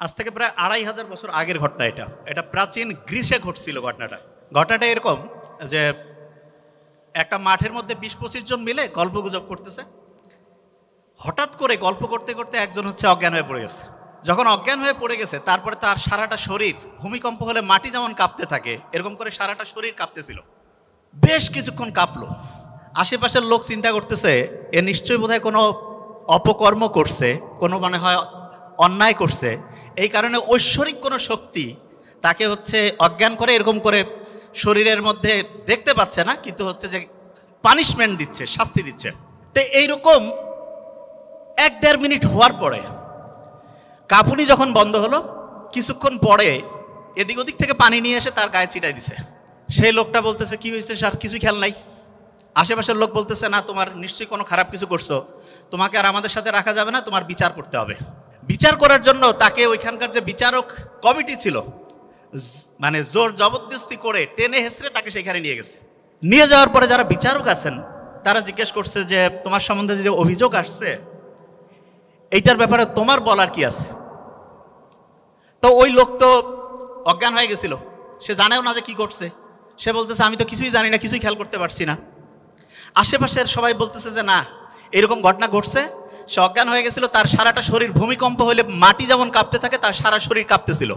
আজ থেকে প্রায় ২৫০০ বছর আগের ঘটনা এটা। এটা প্রাচীন গ্রিসে ঘটছিল ঘটনাটা এরকম যে একটা মাঠের মধ্যে ২০-২৫ জন মিলে গল্পগুজব করতেছে। হঠাৎ করে গল্প করতে করতে একজন অজ্ঞান হয়ে পড়ে গেছে। যখন অজ্ঞান হয়ে পড়ে গেছে তারপরে তার সারাটা শরীর, ভূমিকম্প হলে মাটি যেমন কাঁপতে থাকে এরকম করে সারাটা শরীর কাঁপতেছিল। বেশ কিছুক্ষণ কাঁপলো। আশেপাশের লোক চিন্তা করতেছে এ নিশ্চয়ই বোধহয় কোনো অপকর্ম করছে, কোনো মনে হয় অন্যায় করছে, এই কারণে ঐশ্বরিক কোনো শক্তি তাকে অজ্ঞান করে এরকম করে শরীরের মধ্যে দেখতে পাচ্ছে না, কিন্তু যে পানিশমেন্ট দিচ্ছে, শাস্তি দিচ্ছে। তো এইরকম ১-১.৫ মিনিট হওয়ার পরে কাঁপুনি যখন বন্ধ হলো, কিছুক্ষণ পরে এদিক ওদিক থেকে পানি নিয়ে এসে তার গায়ে ছিটাই দিছে। সেই লোকটা বলতেছে কি হয়েছে স্যার, কিছুই খেয়াল নাই। আশেপাশের লোক বলতেছে না, তোমার নিশ্চয়ই কোনো খারাপ কিছু করছো, তোমাকে আর আমাদের সাথে রাখা যাবে না, তোমার বিচার করতে হবে। বিচার করার জন্য তাকে ওইখানকার যে বিচারক কমিটি ছিল, মানে জোর জবরদস্তি করে টেনে হেসড়ে তাকে সেখানে নিয়ে গেছে। নিয়ে যাওয়ার পরে যারা বিচারক আছেন তারা জিজ্ঞেস করছে যে তোমার সম্বন্ধে যে অভিযোগ আসছে এইটার ব্যাপারে তোমার বলার কি আছে। তো ওই লোক তো অজ্ঞান হয়ে গেছিল, সে জানেও না যে কি করছে। সে বলতেছে আমি তো কিছুই জানি না, কিছুই খেয়াল করতে পারছি না। আশেপাশের সবাই বলতেছে যে না, এরকম ঘটনা ঘটছে, সে অজ্ঞান হয়ে গেছিল, তার সারাটা শরীর ভূমিকম্প হলে মাটি যেমন কাঁপতে থাকে তার সারা শরীর কাঁপতেছিল।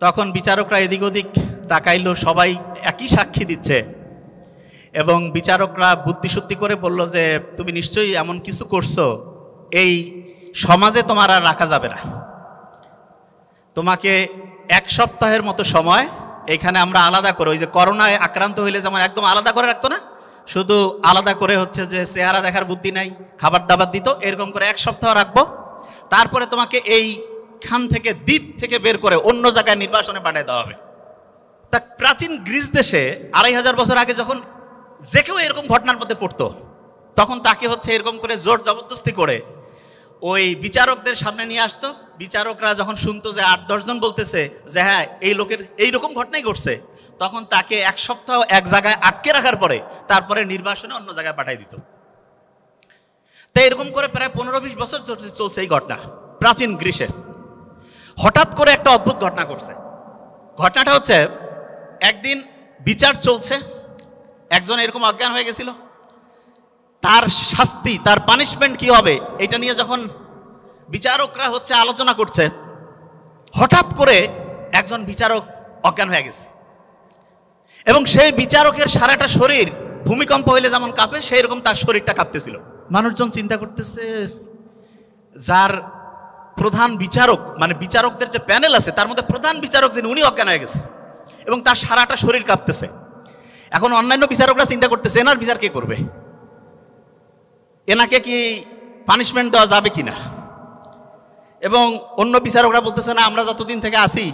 তখন বিচারকরা এদিক ওদিক তাকাইলো, সবাই একই সাক্ষী দিচ্ছে এবং বিচারকরা বুদ্ধিশুদ্ধি করে বলল যে তুমি নিশ্চয়ই এমন কিছু করছো, এই সমাজে তোমার আর রাখা যাবে না, তোমাকে ১ সপ্তাহের মতো সময় এখানে আমরা আলাদা করে, ওই যে করোনায় আক্রান্ত হইলে যেমন একদম আলাদা করে রাখতো না, শুধু আলাদা করে যে চেহারা দেখার বুদ্ধি নাই, খাবার দাবার দিত, এরকম করে ১ সপ্তাহ রাখবো। তারপরে তোমাকে এইখান থেকে, দ্বীপ থেকে বের করে অন্য জায়গায় নির্বাসনে পাঠিয়ে দেওয়া হবে। তা প্রাচীন গ্রিস দেশে ২৫০০ বছর আগে যখন যে কেউ এরকম ঘটনার মধ্যে পড়তো, তখন তাকে এরকম করে জোর জবরদস্তি করে ওই বিচারকদের সামনে নিয়ে আসতো। বিচারকরা যখন শুনতো যে ৮-১০ জন বলতেছে যে হ্যাঁ এই লোকের এইরকম ঘটনাই ঘটছে, তখন তাকে ১ সপ্তাহ এক জায়গায় আটকে রাখার পরে তারপরে নির্বাসনে অন্য জায়গায় পাঠিয়ে দিত। তাই এরকম করে প্রায় ১৫-২০ বছর চলছে এই ঘটনা প্রাচীন গ্রিসে। হঠাৎ করে একটা অদ্ভুত ঘটনা ঘটছে। ঘটনাটা একদিন বিচার চলছে, একজন এরকম অজ্ঞান হয়ে গেছিল, তার শাস্তি, তার পানিশমেন্ট কি হবে এটা নিয়ে যখন বিচারকরা আলোচনা করছে, হঠাৎ করে একজন বিচারক অজ্ঞান হয়ে গেছে এবং সেই বিচারকের সারাটা শরীর ভূমিকম্প হইলে যেমন কাঁপে সেই রকম তার শরীরটা কাঁপতেছিল। মানুষজন চিন্তা করতেছে যার প্রধান বিচারক, মানে বিচারকদের যে প্যানেল আছে তার মধ্যে প্রধান বিচারক যিনি, উনি অজ্ঞান হয়ে গেছে এবং তার সারাটা শরীর কাঁপতেছে। এখন অন্যান্য বিচারকরা চিন্তা করতেছে এনার বিচার কে করবে, এনাকে কি পানিশমেন্ট দেওয়া যাবে কিনা। এবং অন্য বিচারকরা বলতেছে না, আমরা যতদিন থেকে আসি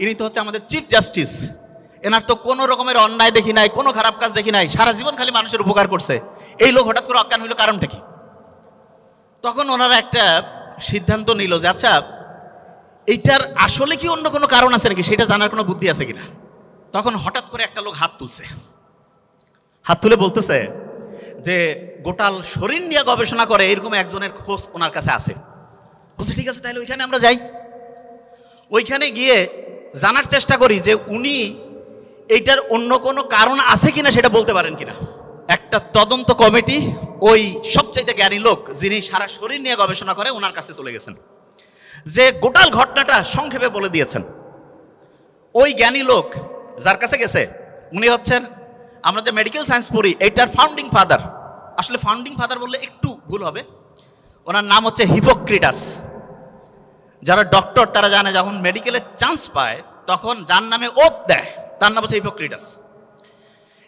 ইনি তো আমাদের চিফ জাস্টিস, এনার তো কোনো রকমের অন্যায় দেখি নাই, কোনো খারাপ কাজ দেখি নাই, সারা জীবন খালি মানুষের উপকার করছে, এই লোক হঠাৎ করে অজ্ঞান হইল কারণটা কি। তখন ওনারা একটা সিদ্ধান্ত নিল যে আচ্ছা এইটার আসলে কি অন্য কোনো কারণ আছে নাকি, সেটা জানার কোনো বুদ্ধি আছে কিনা। তখন হঠাৎ করে একটা লোক হাত তুলছে, হাত তুলে বলতেছে যে গোটাল শরীর নিয়ে গবেষণা করে এরকম একজনের খোঁজ ওনার কাছে আছে। বলছে ঠিক আছে, তাহলে ওইখানে আমরা যাই, ওইখানে গিয়ে জানার চেষ্টা করি যে উনি এইটার অন্য কোনো কারণ আছে কিনা সেটা বলতে পারেন কিনা। একটা তদন্ত কমিটি ওই সবচাইতে জ্ঞানী লোক যিনি সারা শরীর নিয়ে গবেষণা করে ওনার কাছে চলে গেছেন, যে গোটাল ঘটনাটা সংক্ষেপে বলে দিয়েছেন। ওই জ্ঞানী লোক যার কাছে গেছে উনি আমরা যে মেডিকেল সায়েন্স পড়ি এইটার ফাউন্ডিং ফাদার, আসলে ফাউন্ডিং ফাদার বললে একটু ভুল হবে, ওনার নাম হিপোক্রেটাস। যারা ডক্টর তারা জানে যখন মেডিকেলে চান্স পায় তখন যার নামে ওত দেয় তার নাম হিপোক্রেটাস।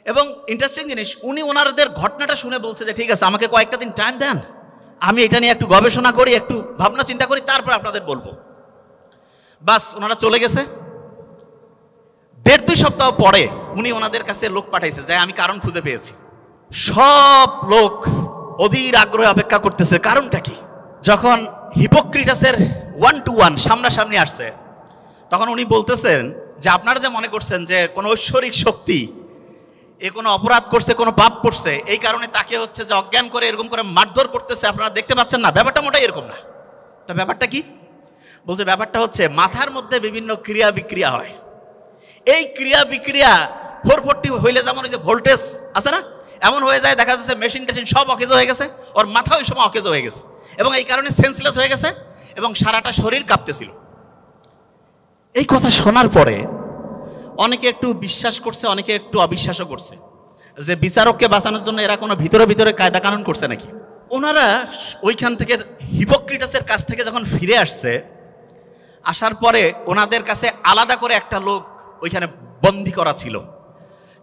এবং ইন্টারেস্টিং জিনিস, উনি ওনাদের ঘটনাটা শুনে বলছে যে ঠিক আছে আমাকে কয়েকটা দিন টাইম দেন, আমি এটা নিয়ে একটু গবেষণা করি, একটু ভাবনা চিন্তা করি, তারপর আপনাদের বলবো। বাস ওনারা চলে গেছে। ১.৫-২ সপ্তাহ পরে উনি ওনাদের কাছে লোক পাঠাইছে যে আমি কারণ খুঁজে পেয়েছি। সব লোক অধীর আগ্রহে অপেক্ষা করতেছে কারণটা কি। যখন হিপোক্রেটাসের 1-to-1 সামনাসামনি আসছে তখন উনি বলতেছেন যে আপনারা যে মনে করছেন যে কোনো ঐশ্বরিক শক্তি এ কোনো অপরাধ করছে, কোনো পাপ করছে, এই কারণে তাকে যে অজ্ঞান করে এরকম করে মারধর করতেছে, আপনারা দেখতে পাচ্ছেন না, ব্যাপারটা মোটাই এরকম না। তা ব্যাপারটা কি? বলছে ব্যাপারটা হচ্ছে মাথার মধ্যে বিভিন্ন ক্রিয়া বিক্রিয়া হয়। এই ক্রিয়া বিক্রিয়া 440 হইলে যেমন ওই যে ভোল্টেজ আছে না, এমন হয়ে যায়, দেখা যাচ্ছে মেশিন টেশিন সব অকেজ হয়ে গেছে, ওর মাথা ওই সময় অকেজ হয়ে গেছে এবং এই কারণে সেন্সলেস হয়ে গেছে এবং সারাটা শরীর কাঁপতেছিল। এই কথা শোনার পরে অনেকে একটু বিশ্বাস করছে, অনেকে একটু অবিশ্বাসও করছে যে বিচারককে বাঁচানোর জন্য এরা কোনো ভিতরে ভিতরে কায়দা কানুন করছে নাকি। ওনারা ওইখান থেকে হিপোক্রেটাসের কাছ থেকে যখন ফিরে আসছে, আসার পরে ওনাদের কাছে আলাদা করে একটা লোক ওইখানে বন্দী করা ছিল,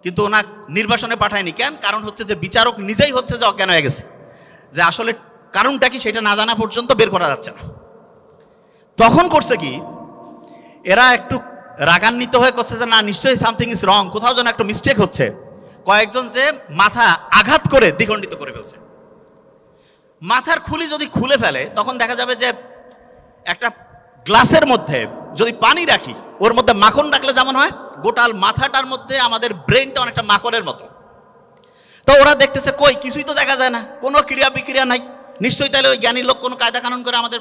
কিন্তু ওনা নির্বাসনে পাঠায়নি। কেন? কারণ হচ্ছে যে বিচারক নিজেই হচ্ছে যে অজ্ঞান হয়ে গেছে, যে আসলে কারণটা কি সেটা না জানা পর্যন্ত বের করা যাচ্ছে না। তখন করছে কি, এরা একটু রাগান্বিত হয়ে করছে যে না, নিশ্চয়ই সামথিং ইজ রং, কোথাও যেন একটা মিস্টেক হচ্ছে। কয়েকজন যে মাথা আঘাত করে দ্বিখণ্ডিত করে ফেলছে। মাথার খুলি যদি খুলে ফেলে তখন দেখা যাবে যে একটা গ্লাসের মধ্যে যদি পানি রাখি, ওর মধ্যে মাখন রাখলে যেমন হয়, গোটাল মাথাটার মধ্যে আমাদের ব্রেনটা অনেকটা মাখনের মতো। তো ওরা দেখতেছে কই কিছুই তো দেখা যায় না, কোনো ক্রিয়া বিক্রিয়া নাই, নিশ্চয়ই তাহলে ওই জ্ঞানী লোক কোনো কায়দা কানুন করে আমাদের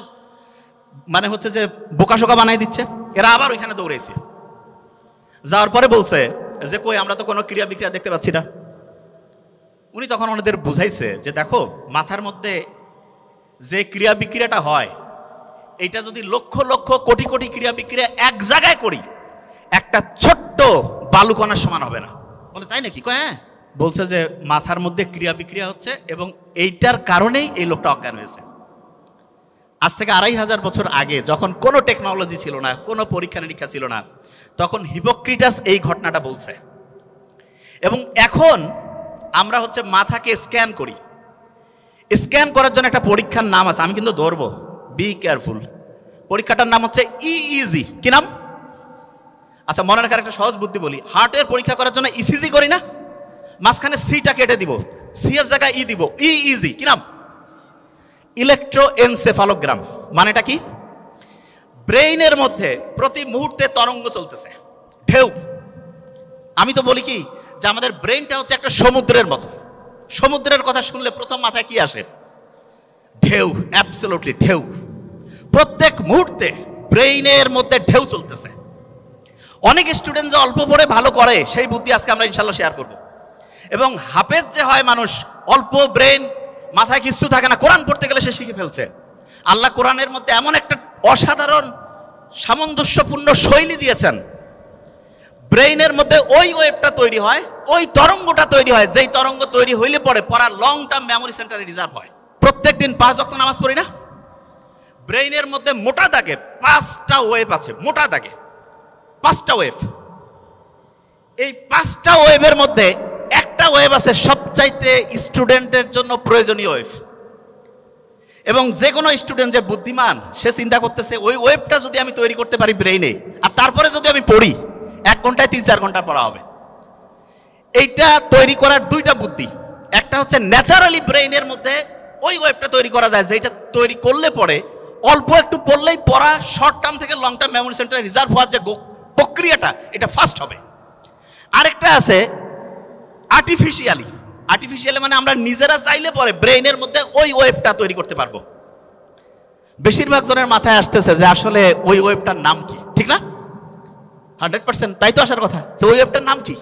মানে হচ্ছে যে বোকাশোকা বানাই দিচ্ছে। এরা আবার ওইখানে দৌড়েছে, যাওয়ার পরে বলছে যে কই আমরা তো কোনো ক্রিয়া বিক্রিয়া দেখতে পাচ্ছি না। উনি তখন ওনাদের বুঝাইছে যে দেখো, মাথার মধ্যে যে ক্রিয়া বিক্রিয়াটা হয়, এটা যদি লক্ষ লক্ষ কোটি কোটি ক্রিয়া বিক্রিয়া এক জায়গায় করি, একটা ছোট্ট বালুকণার সমান হবে না। বলে তাই নাকি? হ্যাঁ। বলছে যে মাথার মধ্যে ক্রিয়া বিক্রিয়া হচ্ছে এবং এইটার কারণেই এই লোকটা অজ্ঞান হয়েছে। আজ থেকে 2500 বছর আগে, যখন কোনো টেকনোলজি ছিল না, কোনো পরীক্ষা নিরীক্ষা ছিল না, তখন হিপোক্রেটাস এই ঘটনাটা বলছে। এবং এখন আমরা হচ্ছে মাথাকে স্ক্যান করি। স্ক্যান করার জন্য একটা পরীক্ষার নাম আছে, আমি কিন্তু ধরবো, বি কেয়ারফুল। পরীক্ষাটার নাম হচ্ছে ইইজি। কি নাম? আচ্ছা, মনে রাখার একটা সহজ বুদ্ধি বলি। হার্টের পরীক্ষা করার জন্য ইসিজি করি না, মাঝখানে সিটা কেটে দিব, সি এর জায়গায় ই দিব, ইইজি। কি নাম? ইলেকট্রোএনসেফালোগ্রাম। মানেটা কি? ব্রেইনের মধ্যে প্রতি মুহূর্তে তরঙ্গ চলতেছে, ঢেউ। আমি তো বলি কি যে আমাদের ব্রেইনটা হচ্ছে একটা সমুদ্রের মতো। সমুদ্রের কথা শুনলে প্রথম মাথায় কি আসে? ঢেউ। অ্যাবসলিউটলি ঢেউ। প্রত্যেক মুহূর্তে ব্রেইনের মধ্যে ঢেউ চলতেছে। অনেক স্টুডেন্ট যে অল্প পড়ে ভালো করে, সেই বুদ্ধি আজকে আমরা ইনশাল্লাহ শেয়ার করব। এবং হাফেজ যে হয় মানুষ, অল্প ব্রেন, মাথায় কিছু থাকে না, কোরআন পড়তে গেলে সে শিখে ফেলছে। আল্লাহ কোরআনের মধ্যে এমন একটা অসাধারণ সামঞ্জস্যপূর্ণ শৈলী দিয়েছেন, ব্রেইনের মধ্যে ওই ওয়েভটা তৈরি হয়, ওই তরঙ্গটা তৈরি হয়, যেই তরঙ্গ তৈরি হইলে পরে পড়া লং টার্ম মেমোরি সেন্টারে রিজার্ভ হয়। প্রত্যেক দিন 5 ওয়াক্ত নামাজ পড়ি না, ব্রেইনের মধ্যে মোটা দাগে 5টা ওয়েভ আছে, মোটা দাগে 5টা ওয়েভ। এই 5টা ওয়েভের মধ্যে একটা ওয়েভ আছে সবচাইতে স্টুডেন্টের জন্য প্রয়োজনীয় ওয়েভ। এবং যে কোনো স্টুডেন্ট যে বুদ্ধিমান, সে চিন্তা করতেছে ওই ওয়েভটা যদি আমি তৈরি করতে পারি ব্রেইনে, আর তারপরে যদি আমি পড়ি, 1 ঘন্টায় 3-4 ঘন্টা পড়া হবে। এইটা তৈরি করার 2টা বুদ্ধি। একটা হচ্ছে ন্যাচারালি ব্রেইনের মধ্যে ওই ওয়েভটা তৈরি করা যায়, যেটা তৈরি করলে পরে অল্প একটু পড়লেই পড়া শর্ট টার্ম থেকে লং টার্ম মেমোরি সেন্টারে রিজার্ভ হওয়ার যে প্রক্রিয়াটা, এটা ফাস্ট হবে। আরেকটা আছে আর্টিফিশিয়ালি। আর্টিফিশিয়ালি মানে আমরা নিজেরা চাইলে পরে ব্রেইনের মধ্যে ওই ওয়েভটা তৈরি করতে পারবো। বেশিরভাগ জনের মাথায় আসতেছে যে আসলে ওই ওয়েভটার নাম কি, ঠিক না? 100% তাই তো আসার কথা, যে ওই ওয়েভটার নাম কি,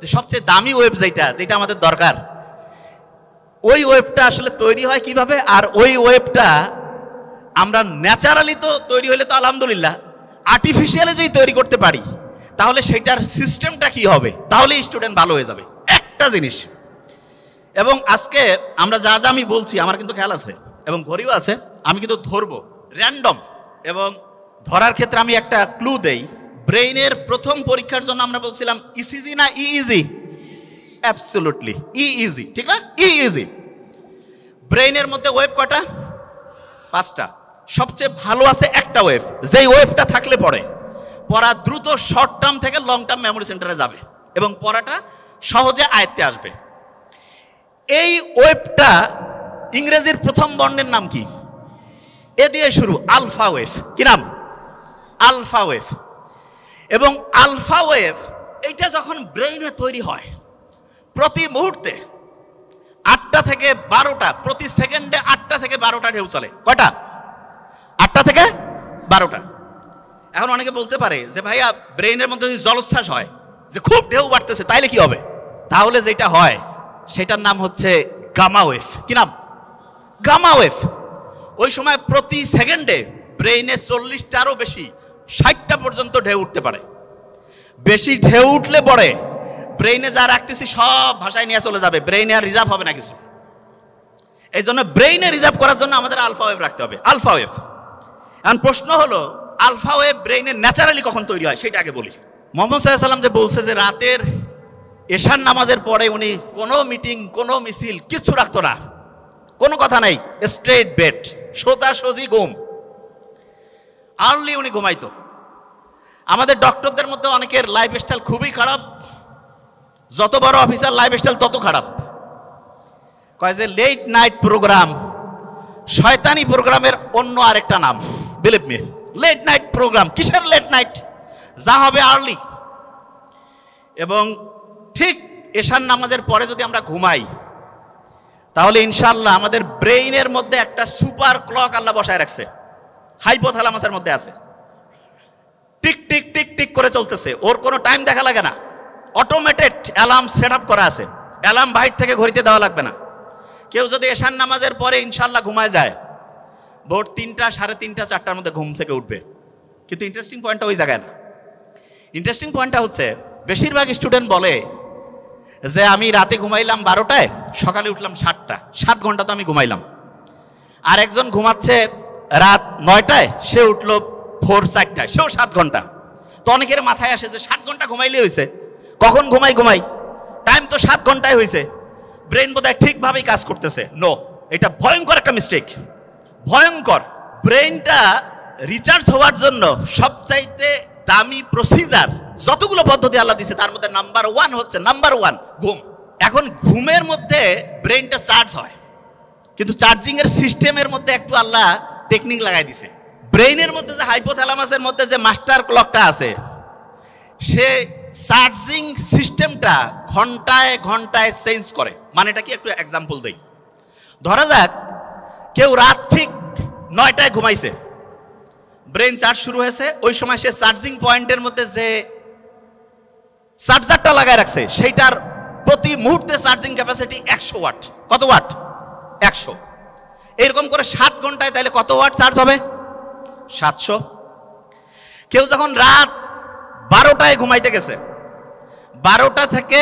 যে সবচেয়ে দামি ওয়েভ যেটা আমাদের দরকার, ওই ওয়েভটা আসলে তৈরি হয় কিভাবে? আর ওই ওয়েভটা আমরা ন্যাচারালি তো তৈরি হলে তো আলহামদুলিল্লাহ, আর্টিফিশিয়ালি যদি তৈরি করতে পারি তাহলে সেটার সিস্টেমটা কি হবে, তাহলে স্টুডেন্ট ভালো হয়ে যাবে। একটা জিনিস, এবং আজকে আমরা যা যা আমি বলছি আমার কিন্তু খেয়াল আছে এবং ঘড়িও আছে, আমি কিন্তু ধরবো র্যান্ডম। এবং ধরার ক্ষেত্রে আমি একটা ক্লু দেই। ব্রেইনের প্রথম পরীক্ষার জন্য আমরা বলছিলাম ইসিজি না ইইজি? অ্যাবসলিউটলি ইইজি, ঠিক না? ইইজি। ব্রেইনের মধ্যে ওয়েভ কটা? 5টা। সবচেয়ে ভালো আছে একটা ওয়েভ, যেই ওয়েভটা থাকলে পড়ে পড়া দ্রুত শর্ট টার্ম থেকে লং টার্ম মেমোরি সেন্টারে যাবে এবং পড়াটা সহজে আয়ত্তে আসবে। এই ওয়েভটা ইংরেজির প্রথম বর্ণের নাম কি? এ দিয়ে শুরু, আলফা ওয়েভ। কি নাম? Alpha wave. এবং আলফা ওয়েভ এইটা যখন ব্রেইনে তৈরি হয়, প্রতি মুহূর্তে 8টা থেকে 12টা, প্রতি সেকেন্ডে 8টা থেকে 12টা ঢেউ চলে। কয়টা? 8টা থেকে 12টা। এখন অনেকে বলতে পারে যে ভাইয়া ব্রেইনের মধ্যে যদি জলোচ্ছ্বাস হয়, যে খুব ঢেউ বাড়তেছে, তাইলে কি হবে? তাহলে যেটা হয় সেটার নাম হচ্ছে গামা ওয়েভ। কি নাম? Gamma wave. ওই সময় প্রতি সেকেন্ডে ব্রেইনে 40টারও বেশি, 60টা পর্যন্ত ঢেউ উঠতে পারে। বেশি ঢেউ উঠলে পরে ব্রেইনে যা রাখতেছি সব ভাষায় নিয়ে চলে যাবে, ব্রেইনে আর রিজার্ভ হবে না কিছু। এই জন্য ব্রেইনে রিজার্ভ করার জন্য আমাদের আলফা ওয়েভ রাখতে হবে, আলফা ওয়েভ। এখন প্রশ্ন হলো আলফা ওয়েভ ব্রেইনে ন্যাচারালি কখন তৈরি হয় সেটা আগে বলি। মোহাম্মদ সাল্লাল্লাহু আলাইহি ওয়াসাল্লাম যে বলছে যে রাতের এশার নামাজের পরে উনি কোনো মিটিং, কোনো মিছিল কিচ্ছু রাখতো না, কোনো কথা নাই, স্ট্রেট বেড, সোজাসুজি ঘুম, আর্লি উনি ঘুমাইতো। আমাদের ডক্টরদের মধ্যে অনেকের লাইফস্টাইল খুবই খারাপ, যত বড় অফিসার লাইফস্টাইল তত খারাপ। কয় যে লেট নাইট প্রোগ্রাম শয়তানি প্রোগ্রামের অন্য আরেকটা নাম, believe me. Late night program, কিসের লেট নাইট? যা হবে আর্লি। এবং ঠিক এশার নামাজের পরে যদি আমরা ঘুমাই তাহলে ইনশাআল্লাহ আমাদের ব্রেইনের মধ্যে একটা সুপার ক্লক আল্লাহ বসায় রাখছে, হাইপোথ্যালামাসের মধ্যে আছে, টিক টিক টিক টিক করে চলতেছে, ওর কোনো টাইম দেখা লাগে না, অটোমেটেড অ্যালার্ম সেট আপ করা আছে, অ্যালার্ম বাইরে থেকে ঘড়িতে দেওয়া লাগবে না। কেউ যদি এশার নামাজের পরে ইনশাআল্লাহ ঘুমায় যায়, ভোর 3টা, 3:30, 4টার মধ্যে ঘুম থেকে উঠবে। কিন্তু ইন্টারেস্টিং পয়েন্টটা ওই জায়গায় না। ইন্টারেস্টিং পয়েন্টটা হচ্ছে বেশিরভাগ স্টুডেন্ট বলে যে আমি রাতে ঘুমাইলাম 12টায়, সকালে উঠলাম 7টা, 7 ঘন্টা তো আমি ঘুমাইলাম। আর একজন ঘুমাচ্ছে রাত 9টায়, সে উঠলো ভোর 4টায়, সেও 7 ঘন্টা। তো অনেকের মাথায় আসে যে 7 ঘন্টা ঘুমাইলে হয়েছে, কখন ঘুমাই, টাইম তো 7 ঘন্টায় হয়েছে, ব্রেন বোধহয় ঠিকভাবেই কাজ করতেছে। নো, এটা ভয়ঙ্কর একটা মিস্টেক, ভয়ঙ্কর। ব্রেনটা রিচার্জ হওয়ার জন্য সবচাইতে দামি প্রসিজার যতগুলো পদ্ধতি আল্লাহ দিয়েছে তার মধ্যে নাম্বার 1 হচ্ছে ঘুম। এখন ঘুমের মধ্যে ব্রেনটা চার্জ হয়, কিন্তু চার্জিং এর সিস্টেমের মধ্যে একটু আল্লাহ টেকনিক লাগাই দিছে। ব্রেইনের মধ্যে যে হাইপোথ্যালামাসের মধ্যে যে মাস্টার ক্লকটা আছে, সে চার্জিং সিস্টেমটা ঘন্টায় ঘন্টায় চেঞ্জ করে। মানে এটা কি, একটু এক্সাম্পল দেই। ধরা যাক কেউ রাত ঠিক 9টায় ঘুমাইছে, ব্রেন চার্জ শুরু হয়েছে, ওই সময় সে চার্জিং পয়েন্টের মধ্যে যে চার্জারটা লাগায় রাখছে সেইটার প্রতি মুহূর্তে চার্জিং ক্যাপাসিটি 100 ওয়াট। কত ওয়াট? 100। এরকম করে 7 ঘন্টায় তাহলে কত ওয়াট চার্জ হবে? 700। কেউ যখন রাত 12টায় ঘুমাইতে গেছে, 12টা থেকে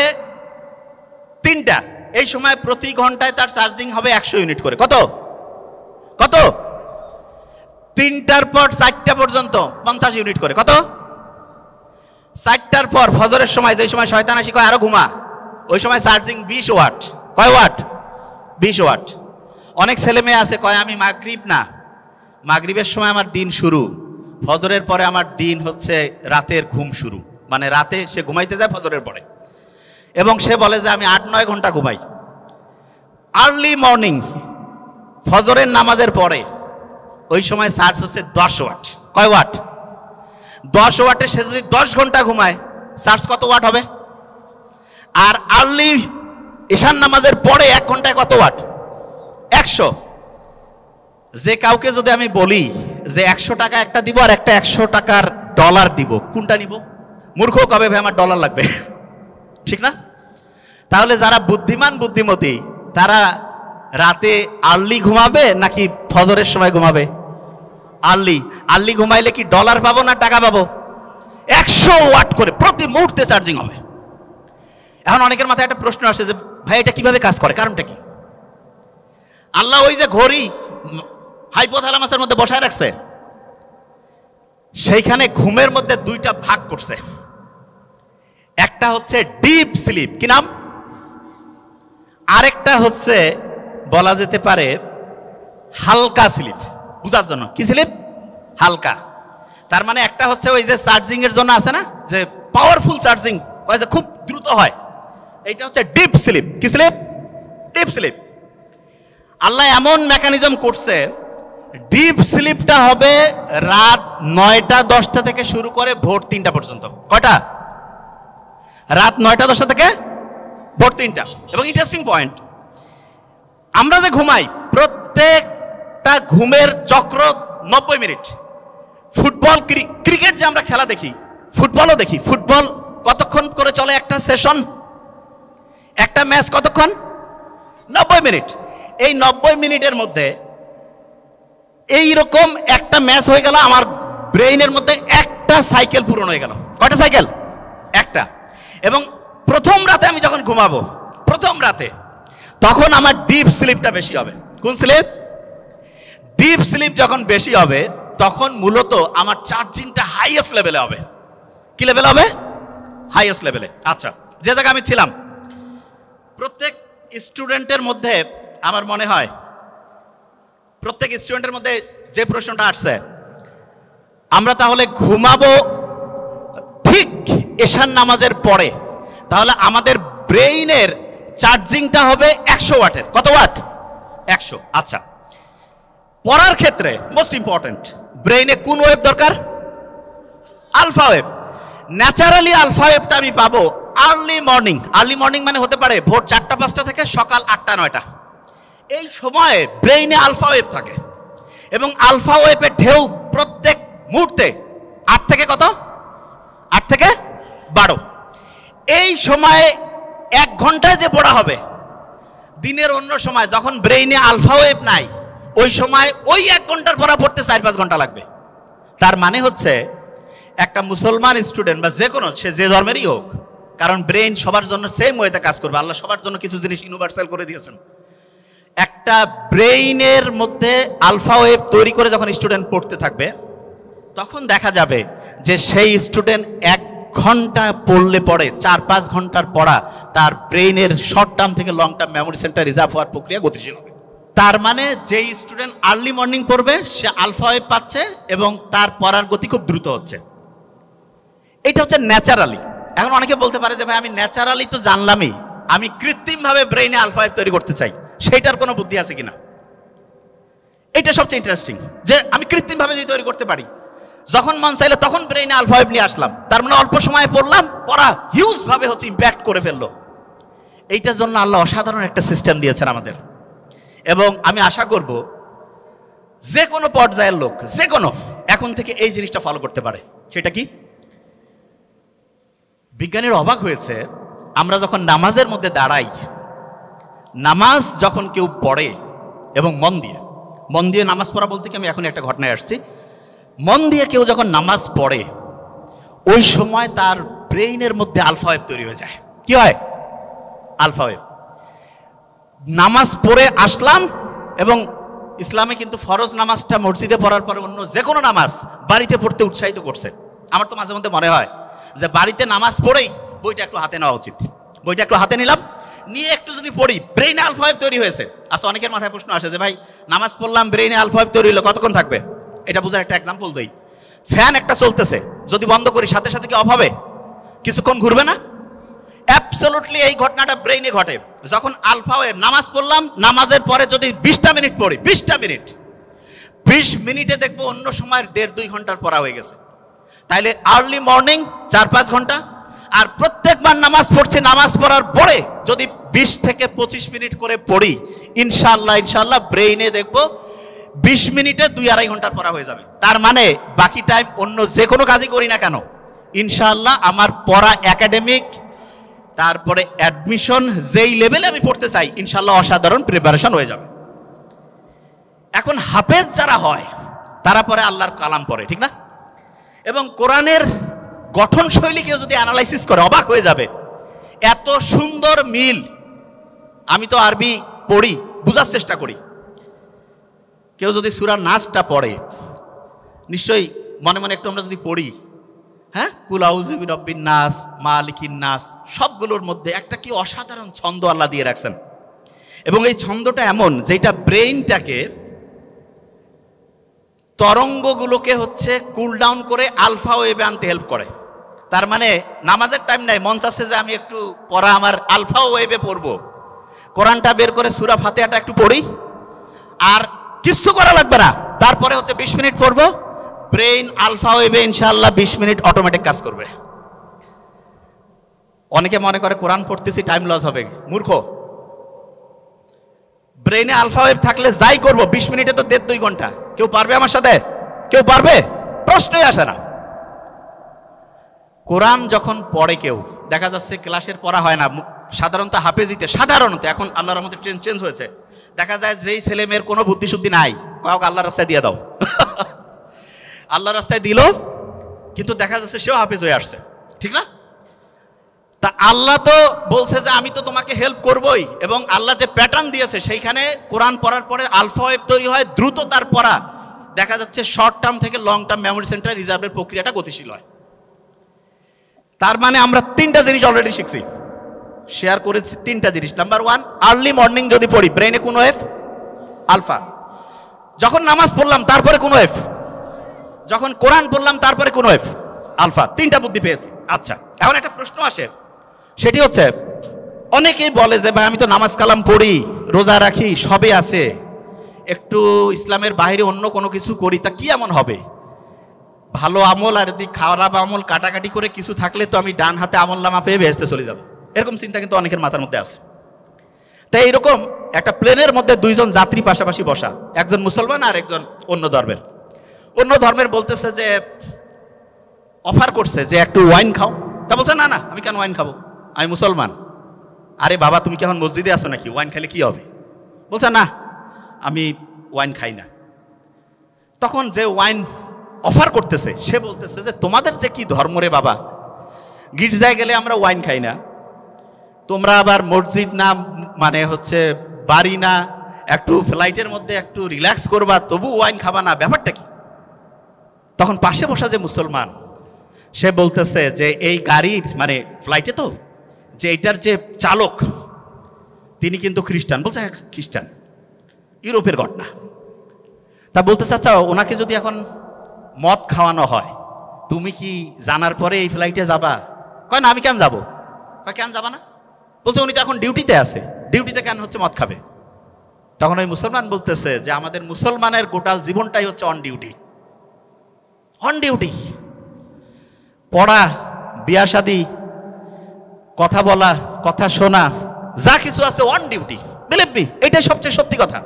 3টা, এই সময় প্রতি ঘন্টায় তার চার্জিং হবে 100 ইউনিট করে। কত? 3টার পর 4টা পর্যন্ত 50 ইউনিট করে। কত? 4টার পর ফজরের সময়, যে সময় শয়তান আসি কয় আরো ঘুমা, ওই সময় চার্জিং 20 ওয়াট। কয় ওয়াট? 20 ওয়াট। অনেক ছেলে মেয়ে আছে কয় আমি মাগরিবের সময় আমার দিন শুরু, ফজরের পরে আমার দিন হচ্ছে রাতের ঘুম শুরু। মানে রাতে সে ঘুমাইতে যায় ফজরের পরে, এবং সে বলে যে আমি 8-9 ঘন্টা ঘুমাই। আর্লি মর্নিং ফজরের নামাজের পরে ওই সময় চার্জ হচ্ছে 10 ওয়াট। কয় ওয়াট? 10 ওয়াটে সে যদি 10 ঘন্টা ঘুমায়, চার্জ কত ওয়াট হবে? আর আর্লি ঈশান নামাজের পরে 1 ঘন্টায় কত ওয়াট? 100। যে কাউকে যদি আমি বলি যে 100 টাকা একটা দিব আর একটা 100 টাকার ডলার দিব, কোনটা নিব? মূর্খ কবে ভাই আমার ডলার লাগবে, ঠিক না? তাহলে যারা বুদ্ধিমান বুদ্ধিমতী তারা রাতে আর্লি ঘুমাবে নাকি ফজরের সময় ঘুমাবে? আর্লি ঘুমাইলে কি ডলার পাবো না টাকা পাবো? 100 ওয়াট করে প্রতি মুহূর্তে চার্জিং হবে। এখন অনেকের মাথায় একটা প্রশ্ন আসছে যে ভাই এটা কিভাবে কাজ করে, কারণটা কি? আল্লাহ ওই যে ঘড়ি হাইপোথ্যালামাসের মধ্যে বসায় রাখছে, সেইখানে ঘুমের মধ্যে 2টা ভাগ করছে। একটা হচ্ছে ডিপ স্লিপ, কি নাম? আরেকটা হচ্ছে বলা যেতে পারে হালকা স্লিপ। বুঝার জন্য, কি স্লিপ? হালকা। তার মানে একটা হচ্ছে ওই যে চার্জিং এর জন্য আছে না, যে পাওয়ারফুল চার্জিং খুব দ্রুত হয়, এইটা হচ্ছে ডিপ স্লিপ। কি স্লিপ? Deep sleep. আল্লাহ এমন মেকানিজম করছে, ডিপ স্লিপটা হবে রাত 9টা 10টা থেকে শুরু করে ভোর 3টা পর্যন্ত। কয়টা? রাত 9টা 10টা থেকে ভোর 3টা। এবং ইন্টারেস্টিং পয়েন্ট, আমরা যে ঘুমাই প্রত্যেকটা ঘুমের চক্র 90 মিনিট। ফুটবল ক্রিকেট যে আমরা খেলা দেখি, ফুটবলও দেখি। ফুটবল কতক্ষণ করে চলে একটা সেশন, একটা ম্যাচ কতক্ষণ? 90 মিনিট। এই 90 মিনিটের মধ্যে এইরকম একটা ম্যাচ হয়ে গেল, আমার ব্রেইনের মধ্যে একটা সাইকেল পূরণ হয়ে গেল। কয়টা সাইকেল? একটা। এবং প্রথম রাতে আমি যখন ঘুমাবো, প্রথম রাতে, তখন আমার ডিপ স্লিপটা বেশি হবে। কোন স্লিপ? ডিপ স্লিপ যখন বেশি হবে তখন মূলত আমার চার্জিংটা হাইয়েস্ট লেভেলে হবে। কি লেভেল হবে? হাইয়েস্ট লেভেলে। আচ্ছা, যে জায়গায় আমি ছিলাম, প্রত্যেক স্টুডেন্টের মধ্যে আমার মনে হয় প্রত্যেক স্টুডেন্টের মধ্যে যে প্রশ্নটা আসছে, আমরা তাহলে ঘুমাবো ঠিক এশার নামাজের পরে, তাহলে আমাদের ব্রেইনের চার্জিংটা হবে 100 ওয়াটের। কত ওয়াট? 100। আচ্ছা, পড়ার ক্ষেত্রে মোস্ট ইম্পর্টেন্ট, ব্রেইনে কোন ওয়েভ দরকার? Alpha wave. ন্যাচারালি আলফা ওয়েভটা আমি পাবো আর্লি মর্নিং। আর্লি মর্নিং মানে হতে পারে ভোর 4টা-5টা থেকে সকাল 8টা-9টা। এই সময়ে ব্রেইনে আলফা ওয়েভ থাকে এবং আলফা ওয়েভের ঢেউ প্রত্যেক মুহূর্তে 8 থেকে কত? 8 থেকে 12। এই সময়ে 1 ঘন্টায় যে পড়া হবে, দিনের অন্য সময় যখন ব্রেইনে আলফা ওয়েভ নাই, ওই সময় ওই 1 ঘন্টার পড়া পড়তে 4-5 ঘন্টা লাগবে। তার মানে হচ্ছে একটা মুসলমান স্টুডেন্ট বা যে কোনো, সে যে ধর্মেরই হোক, কারণ ব্রেইন সবার জন্য সেম ওয়েতে কাজ করবে। আল্লাহ সবার জন্য কিছু জিনিস ইউনিভার্সাল করে দিয়েছেন। একটা ব্রেইনের মধ্যে আলফা ওয়েভ তৈরি করে যখন স্টুডেন্ট পড়তে থাকবে, তখন দেখা যাবে যে সেই স্টুডেন্ট 1 ঘন্টা পড়লে পড়ে 4-5 ঘন্টার পড়া তার ব্রেইনের শর্ট টার্ম থেকে long term memory centre reserve হওয়ার প্রক্রিয়া গতিশীল হবে। তার মানে যেই স্টুডেন্ট আর্লি মর্নিং পড়বে সে আলফা ওয়েভ পাচ্ছে এবং তার পড়ার গতি খুব দ্রুত হচ্ছে। এটা হচ্ছে ন্যাচারালি। এখন অনেকে বলতে পারে যে ভাই আমি ন্যাচারালি তো জানলামই, আমি কৃত্রিমভাবে ব্রেইনে আলফা ওয়েভ তৈরি করতে চাই, সেইটার কোনো বুদ্ধি আছে কিনা? এটা সবচেয়ে ইন্টারেস্টিং যে আমি কৃত্রিমভাবে যদি তৈরি করতে পারি, যখন মন চাইলো তখন ব্রেইনে আলফা ওয়েভ নিয়ে আসলাম, তার মানে অল্প সময়ে পড়লাম, পড়া হিউজ ভাবে হচ্ছে ইম্প্যাক্ট করে ফেললো। এইটার জন্য আল্লাহ অসাধারণ একটা সিস্টেম দিয়েছেন আমাদের। এবং আমি আশা করব যে কোনো পর্যায়ের লোক, যে কোনো, এখন থেকে এই জিনিসটা ফলো করতে পারে। সেটা কি? বিজ্ঞানীরা অবাক হয়েছে, আমরা যখন নামাজের মধ্যে দাঁড়াই, নামাজ যখন কেউ পড়ে এবং মন দিয়ে নামাজ পড়া বলতে কি আমি এখন একটা ঘটনায় আসছি, মন দিয়ে কেউ যখন নামাজ পড়ে, ওই সময় তার ব্রেইনের মধ্যে আলফা ওয়েভ তৈরি হয়ে যায়। কি হয়? Alpha wave. নামাজ পড়ে আসলাম, এবং ইসলামে কিন্তু ফরজ নামাজটা মসজিদে পড়ার পরে অন্য যে কোনো নামাজ বাড়িতে পড়তে উৎসাহিত করছে। আমার তো মাঝে মধ্যে মনে হয় যে বাড়িতে নামাজ পড়েই বইটা একটু হাতে নেওয়া উচিত। বইটা একটু হাতে নিলাম, নিয়ে একটু যদি পড়ি, ব্রেইনে আলফা ওয়েভ তৈরি হয়েছে। আচ্ছা, অনেকের মাথায় প্রশ্ন আসে যে ভাই নামাজ পড়লাম, ব্রেইনে আলফা ওয়েভ তৈরি হলো, কতক্ষণ থাকবে? এটা বোঝার একটা এক্সাম্পল দেই। ফ্যান একটা চলতেছে, যদি বন্ধ করি সাথে সাথে কি অফ হবে? কিছুক্ষণ ঘুরবে না? অ্যাবসলিউটলি এই ঘটনাটা ব্রেইনে ঘটে। যখন আলফা ওয়েভ, নামাজ পড়লাম, নামাজের পরে যদি 20টা মিনিট পড়ি, 20টা মিনিট, 20 মিনিটে দেখবো অন্য সময়ের 1.5-2 ঘন্টার পড়া হয়ে গেছে। তাইলে আর্লি মর্নিং 4-5 ঘন্টা, আর প্রত্যেকবার নামাজ পড়ছি, নামাজ পড়ার পরে যদি 20 থেকে 25 মিনিট করে পড়ি, ইনশাআল্লাহ ব্রেইনে দেখবো 20 মিনিটে 2-2.5 ঘন্টার পড়া হয়ে যাবে। তার মানে বাকি টাইম অন্য যে কোনো কাজই করি না কেন, ইনশাআল্লাহ আমার পড়া একাডেমিক, তারপরে অ্যাডমিশন যেই লেভেলে আমি পড়তে চাই, ইনশাআল্লাহ অসাধারণ প্রিপারেশন হয়ে যাবে। এখন হাফেজ যারা হয় তারা পরে আল্লাহর কালাম পড়ে, ঠিক না? এবং কোরআনের গঠন শৈলী কেউ যদি অ্যানালাইসিস করে অবাক হয়ে যাবে, এত সুন্দর মিল। আমি তো আরবি পড়ি, বোঝার চেষ্টা করি। কেউ যদি সূরা নাসটা পড়ে, নিশ্চয়ই মনে মনে একটু আমরা যদি পড়ি, হ্যাঁ, কুল আউযু বিরাব্বিন নাস, মালিকিন নাস, সবগুলোর মধ্যে একটা কি অসাধারণ ছন্দ আল্লাহ দিয়ে রাখছেন। এবং এই ছন্দটা এমন যেটা ব্রেইনটাকে, তরঙ্গগুলোকে হচ্ছে কুল ডাউন করে আলফা ওয়েভে আনতে হেল্প করে। তার মানে নামাজের টাইম নাই, মন চাচ্ছে যে আমি একটু পড়া আমার আলফা ওয়েভে পড়বো, কোরআনটা বের করে সূরা ফাতিহাটা একটু পড়ি, আর কিচ্ছু করা লাগবে না, তারপরে হচ্ছে 20 মিনিট পড়বো, ব্রেইন আলফা ওয়েভে ইনশাআল্লাহ 20 মিনিট অটোমেটিক কাজ করবে। অনেকে মনে করে কোরআন পড়তেছি টাইম লস হবে, মূর্খ। ব্রেইনে আলফা ওয়েভ থাকলে যাই করবো 20 মিনিটে তো 1.5-2 ঘন্টা। কেউ পারবে আমার সাথে? কেউ পারবে? প্রশ্নই আসে না। কোরআন যখন পড়ে কেউ, দেখা যাচ্ছে ক্লাসের পড়া হয় না, সাধারণত হাফেজিতে, সাধারণত এখন আল্লাহর রহমতে ট্রেন্ড চেঞ্জ হয়েছে, দেখা যায় যেই ছেলে মেয়ের কোনো বুদ্ধিশুদ্ধি নাই, কাউকে আল্লাহর রাস্তায় দিয়ে দাও, আল্লাহর রাস্তায় দিল, কিন্তু দেখা যাচ্ছে সেও হাফেজ হয়ে আসছে, ঠিক না? তা আল্লাহ তো বলছে যে আমি তো তোমাকে হেল্প করবই, এবং আল্লাহ যে প্যাটার্ন দিয়েছে সেইখানে কোরআন পড়ার পরে আলফা ওয়েভ তৈরি হয়, দ্রুত তার পড়া, দেখা যাচ্ছে শর্ট টার্ম থেকে লং টার্ম মেমোরি সেন্টার রিজার্ভের প্রক্রিয়াটা গতিশীল হয়। তার মানে আমরা তিনটা জিনিস অলরেডি শিখছি, শেয়ার করেছি তিনটা জিনিস। নাম্বার ওয়ান, আর্লি মর্নিং যদি পড়ি ব্রেনে কোন ওয়েভ? আলফা। যখন নামাজ পড়লাম তারপরে কোন ওয়েভ? যখন কোরআন পড়লাম তারপরে কোন ওয়েভ? আলফা। তিনটা বুদ্ধি পেয়েছি। আচ্ছা, এখন একটা প্রশ্ন আসে, সেটি হচ্ছে অনেকেই বলে যে ভাই আমি তো নামাজ কালাম পড়ি, রোজা রাখি, সবই আছে, একটু ইসলামের বাইরে অন্য কোনো কিছু করি, তা কি এমন হবে? ভালো আমল আর যদি খারাপ আমল কাটাকাটি করে কিছু থাকলে তো আমি ডান হাতে আমল নামা পেয়ে বেহেশতে চলে যাব, এরকম চিন্তা কিন্তু অনেকের মাথার মধ্যে আছে। তাই এইরকম একটা প্লেনের মধ্যে দুইজন যাত্রী পাশাপাশি বসা, একজন মুসলমান আর একজন অন্য ধর্মের। অন্য ধর্মের বলতেছে যে অফার করছে যে একটু ওয়াইন খাও, তা বলছে না না আমি কেন ওয়াইন খাবো, আমি মুসলমান। আরে বাবা তুমি কি এখন মসজিদে আসো নাকি, ওয়াইন খেলে কি হবে? বলছে না আমি ওয়াইন খাই না। তখন যে ওয়াইন অফার করতেছে সে বলতেছে যে তোমাদের যে কি ধর্ম রে বাবা, গির্জায় গেলে আমরা ওয়াইন খাই না, তোমরা আবার মসজিদ না মানে হচ্ছে বাড়ি না, একটু ফ্লাইটের মধ্যে একটু রিল্যাক্স করবা তবু ওয়াইন খাবা না, ব্যাপারটা কি? তখন পাশে বসা যে মুসলমান সে বলতেছে যে এই গাড়ির মানে ফ্লাইটে তো যে এটার যে চালক তিনি কিন্তু খ্রিস্টান। বলছে হ্যাঁ খ্রিস্টান, ইউরোপের ঘটনা। তা বলতেছে আচ্ছা ওনাকে যদি এখন মদ খাওয়ানো হয় তুমি কি জানার পরে এই ফ্লাইটে যাবা? কয় না আমি কেন যাবো। কয় কেন যাবা না? বলছে উনি তো এখন ডিউটিতে আছে, ডিউটিতে কেন হচ্ছে মদ খাবে? তখন ওই মুসলমান বলতেছে যে আমাদের মুসলমানের গোটাল জীবনটাই হচ্ছে অন ডিউটি। অন ডিউটি, পড়া, বিয়া শাদী, কথা বলা, কথা শোনা, যা কিছু আছে অন ডিউটি। বিলিভ মি, এটাই সবচেয়ে সত্যি কথা।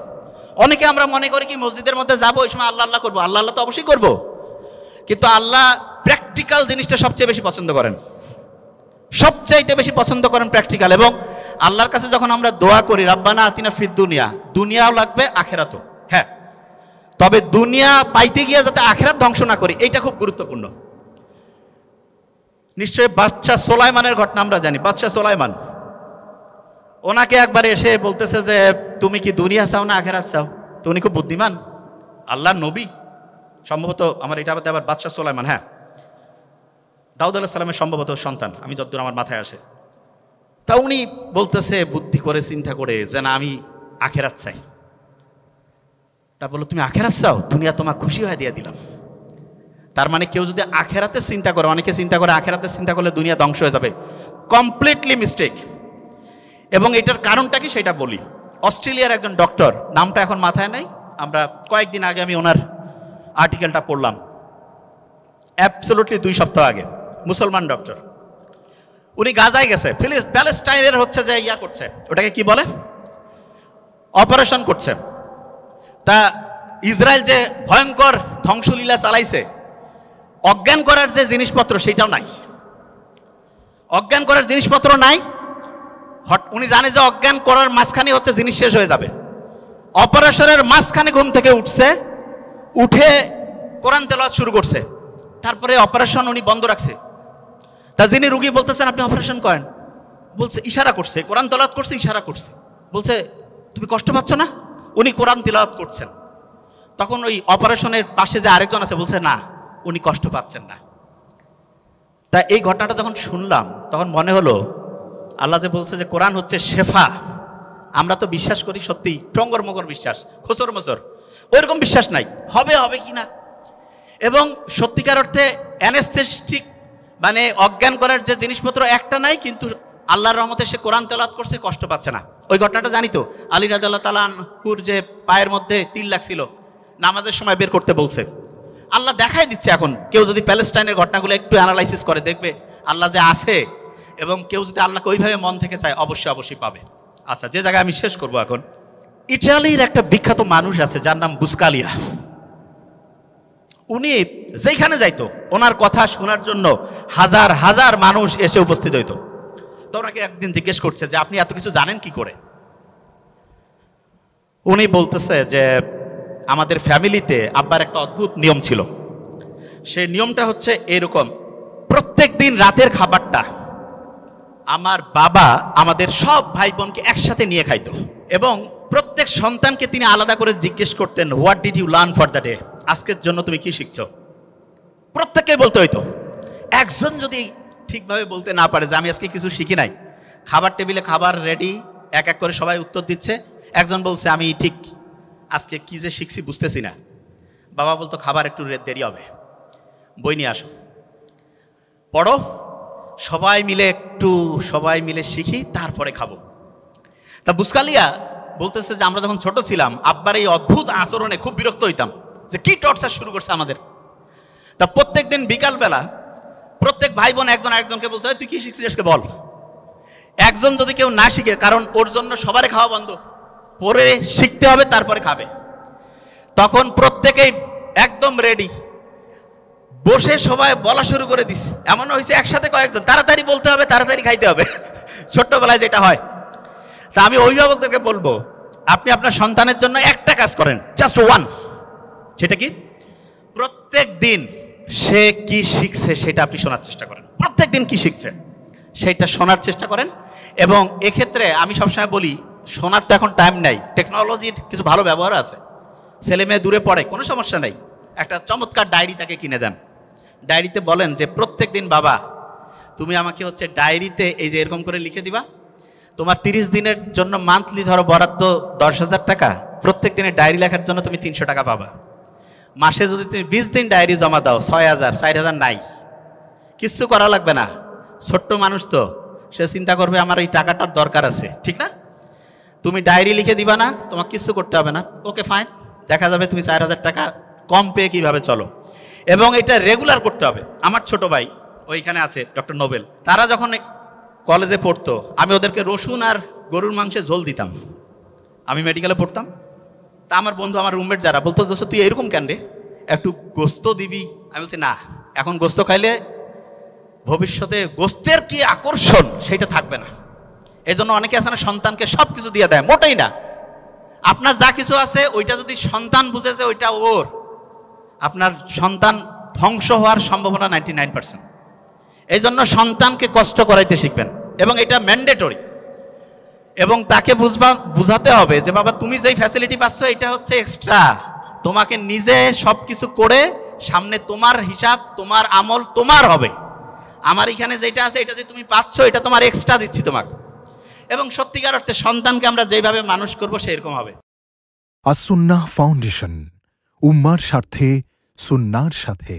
অনেকে আমরা মনে করি কি মসজিদের মধ্যে যাবো ওই সময় আল্লাহ আল্লাহ করবো, আল্লাহ আল্লাহ তো অবশ্যই করবো, কিন্তু আল্লাহ প্র্যাকটিক্যাল জিনিসটা সবচেয়ে বেশি পছন্দ করেন, সবচাইতে বেশি পছন্দ করেন প্র্যাকটিক্যাল। এবং আল্লাহর কাছে যখন আমরা দোয়া করি রাব্বানা আতিনা ফিদ দুনিয়া, দুনিয়াও লাগবে আখেরাতও, হ্যাঁ, তবে দুনিয়া পাইতে গিয়ে যাতে আখেরাত ধ্বংস না করি, এইটা খুব গুরুত্বপূর্ণ। নিশ্চয়ই বাদশাহ সোলাইমানের ঘটনা আমরা জানি। বাদশাহ সোলাইমান ওনাকে একবার এসে বলতেছে যে তুমি কি দুনিয়া চাও না আখেরাত চাও? তো উনি খুব বুদ্ধিমান, আল্লাহর নবী সম্ভবত, আমার এটা আবার বাদশাহ সোলাইমান, হ্যাঁ দাউদ আলাইহিস সালামের সম্ভবত সন্তান, আমি যতদূর আমার মাথায় আসে। তা উনি বলতেছে বুদ্ধি করে চিন্তা করে যে না আমি আখেরাত চাই। তা বললো তুমি আখেরাত চাও, দুনিয়া তোমার খুশি হয়ে দিয়ে দিলাম। তার মানে কেউ যদি আখেরাতে চিন্তা করে, অনেকে চিন্তা করে আখেরাতে চিন্তা করলে দুনিয়া ধ্বংস হয়ে যাবে, কমপ্লিটলি মিস্টেক। এবং এটার কারণটা কি সেটা বলি। অস্ট্রেলিয়ার একজন ডক্টর, নামটা এখন মাথায় নাই, আমরা কয়েকদিন আগে আমি ওনার আর্টিকেলটা পড়লাম, অ্যাবসলুটলি 2 সপ্তাহ আগে, মুসলমান ডক্টর। উনি গাজায় গেছে, প্যালেস্টাইনের হচ্ছে যে ইয়া করছে, ওটাকে কি বলে, অপারেশন করছে। তা ইসরায়েল যে ভয়ঙ্কর ধ্বংসলীলা চালাইছে, অজ্ঞান করার যে জিনিসপত্র সেটাও নাই, অজ্ঞান করার জিনিসপত্র নাই। উনি জানে যে অজ্ঞান করার মাঝখানে হচ্ছে জিনিস শেষ হয়ে যাবে। অপারেশনের মাঝখানে ঘুম থেকে উঠছে, উঠে কোরআন তেলাওয়াত শুরু করছে, তারপরে অপারেশন উনি বন্ধ রাখছে। তা যিনি রুগী বলতেছেন আপনি অপারেশন করেন, বলছে ইশারা করছে, কোরআন তেলাওয়াত করছে, ইশারা করছে, বলছে তুমি কষ্ট পাচ্ছ না? উনি কোরআন তেলাওয়াত করছেন। তখন ওই অপারেশনের পাশে যে আরেকজন আছে বলছে না উনি কষ্ট পাচ্ছেন না। তা এই ঘটনাটা যখন শুনলাম তখন মনে হলো আল্লাহ যে বলছে যে কোরআন হচ্ছে শেফা, আমরা তো বিশ্বাস করি সত্যি টঙ্গর মগর বিশ্বাস, খোসর মসর, ওইরকম বিশ্বাস নাই হবে হবে কি না। এবং সত্যিকার অর্থে অ্যানেস্থেটিক মানে অজ্ঞান করার যে জিনিসপত্র একটা নাই, কিন্তু আল্লাহর রহমতে সে কোরআন তেলাওয়াত করছে, কষ্ট পাচ্ছে না। ওই ঘটনাটা জানি তো, আলী রাদিয়াল্লাহু তাআলা আনহুর যে পায়ের মধ্যে তিল লাগছিল, নামাজের সময় বের করতে বলছে। আল্লাহ দেখাই দিচ্ছে। এখন কেউ যদি প্যালেস্টাইনের ঘটনাগুলো একটু অ্যানালাইসিস করে দেখবে আল্লাহ যে আছে, এবং কেউ যদি আল্লাহকে ওইভাবে মন থেকে চায় অবশ্যই অবশ্যই পাবে। আচ্ছা, যে জায়গায় আমি শেষ করবো এখন, ইটালির একটা বিখ্যাত মানুষ আছে যার নাম বুসকালিয়া। উনি যেখানে যাইতো ওনার কথা শোনার জন্য হাজার হাজার মানুষ এসে উপস্থিত হইতো। তো ওনাকে একদিন জিজ্ঞেস করছে যে আপনি এত কিছু জানেন কি করে? উনি বলতেছে যে আমাদের ফ্যামিলিতে আব্বার একটা অদ্ভুত নিয়ম ছিল। সেই নিয়মটা হচ্ছে এরকম, প্রত্যেক দিন রাতের খাবারটা আমার বাবা আমাদের সব ভাই বোনকে একসাথে নিয়ে খাইতো, এবং প্রত্যেক সন্তানকে তিনি আলাদা করে জিজ্ঞেস করতেন, what did you learn for the day? আজকের জন্য তুমি কি শিখছো? প্রত্যেককে বলতে হইতো। একজন যদি ঠিকভাবে বলতে না পারে যে আমি আজকে কিছু শিখি নাই, খাবার টেবিলে খাবার রেডি, এক এক করে সবাই উত্তর দিচ্ছে, একজন বলছে আমি ঠিক আজকে কি যে শিখছি বুঝতেছি না, বাবা বলতো খাবার একটু দেরি হবে, বই নিয়ে আসো, পড়ো, সবাই মিলে শিখি, তারপরে খাবো। তা বুসকালিয়া বলতেছে যে আমরা যখন ছোট ছিলাম আব্বার এই অদ্ভুত আচরণে খুব বিরক্ত হইতাম, যে কি টর্চার শুরু করছে আমাদের। তা প্রত্যেক দিন বিকালবেলা প্রত্যেক ভাই বোন একজন আরেকজনকে বলছে, তুই কি শিখছিস আজকে বল। একজন যদি কেউ না শিখে, কারণ ওর জন্য সবারই খাওয়া বন্ধ, পরে শিখতে হবে তারপরে খাবে, তখন প্রত্যেকেই একদম রেডি বসে সবাই বলা শুরু করে দিছে। এমন হয়েছে একসাথে কয়েকজন, তাড়াতাড়ি বলতে হবে, তাড়াতাড়ি খাইতে হবে, ছোট্টবেলায় যেটা হয়। তা আমি অভিভাবকদেরকে বলবো, আপনি আপনার সন্তানের জন্য একটা কাজ করেন, জাস্ট ওয়ান। সেটা কি? প্রত্যেক দিন সে কি শিখছে সেটা আপনি শোনার চেষ্টা করেন। প্রত্যেক দিন কি শিখছে সেটা শোনার চেষ্টা করেন। এবং এক্ষেত্রে আমি সবসময় বলি, শোনার তো এখন টাইম নাই, টেকনোলজির কিছু ভালো ব্যবহার আছে। ছেলে মেয়ে দূরে পড়ে, কোনো সমস্যা নেই, একটা চমৎকার ডায়েরি তাকে কিনে দেন। ডায়েরিতে বলেন যে প্রত্যেক দিন বাবা তুমি আমাকে হচ্ছে ডায়েরিতে এই যে এরকম করে লিখে দিবা, তোমার 30 দিনের জন্য মান্থলি ধরো বরাদ্দ 10,000 টাকা, প্রত্যেক দিনে ডায়েরি লেখার জন্য তুমি 300 টাকা পাবা। মাসে যদি তুমি 20 দিন ডায়েরি জমা দাও 6,000, 4,000 নাই, কিচ্ছু করা লাগবে না। ছোট্ট মানুষ তো, সে চিন্তা করবে আমার এই টাকাটার দরকার আছে, ঠিক না? তুমি ডায়েরি লিখে দিবা না, তোমার কিছু করতে হবে না, ওকে ফাইন, দেখা যাবে তুমি 4,000 টাকা কম পেয়ে কীভাবে চলো। এবং এটা রেগুলার করতে হবে। আমার ছোট ভাই ওইখানে আছে, ডক্টর নোবেল, তারা যখন কলেজে পড়তো আমি ওদেরকে রসুন আর গরুর মাংসে ঝোল দিতাম। আমি মেডিকেলে পড়তাম, তা আমার বন্ধু, আমার রুমমেট যারা বলতো, দোস্ত তুই এরকম কেন রে, একটু গোস্ত দিবি। আমি বলছি না, এখন গোস্ত খাইলে ভবিষ্যতে গোস্তের কি আকর্ষণ সেটা থাকবে না। এই জন্য অনেকে আছে না, সন্তানকে সব কিছু দিয়ে দেয়, মোটেই না। আপনার যা কিছু আছে ওইটা যদি সন্তান বুঝেছে ওইটা ওর, আপনার সন্তান ধ্বংস হওয়ার সম্ভাবনা 99%। এই জন্য সন্তানকে কষ্ট করাইতে শিখবেন, এবং এটা ম্যান্ডেটরি। এবং তাকে বুঝাতে হবে যে বাবা তুমি যেই ফ্যাসিলিটি পাচ্ছ এটা হচ্ছে এক্সট্রা, তোমাকে নিজে সব কিছু করে সামনে তোমার হিসাব, তোমার আমল তোমার হবে। আমার এখানে যেটা আছে এটা যে তুমি পাচ্ছ এটা তোমার এক্সট্রা দিচ্ছি তোমাকে। এবং সত্যিকার অর্থে সন্তানকে আমরা যেভাবে মানুষ করব সেরকম হবে। আস সুন্নাহ ফাউন্ডেশন, উম্মার স্বার্থে সুন্নাহর সাথে।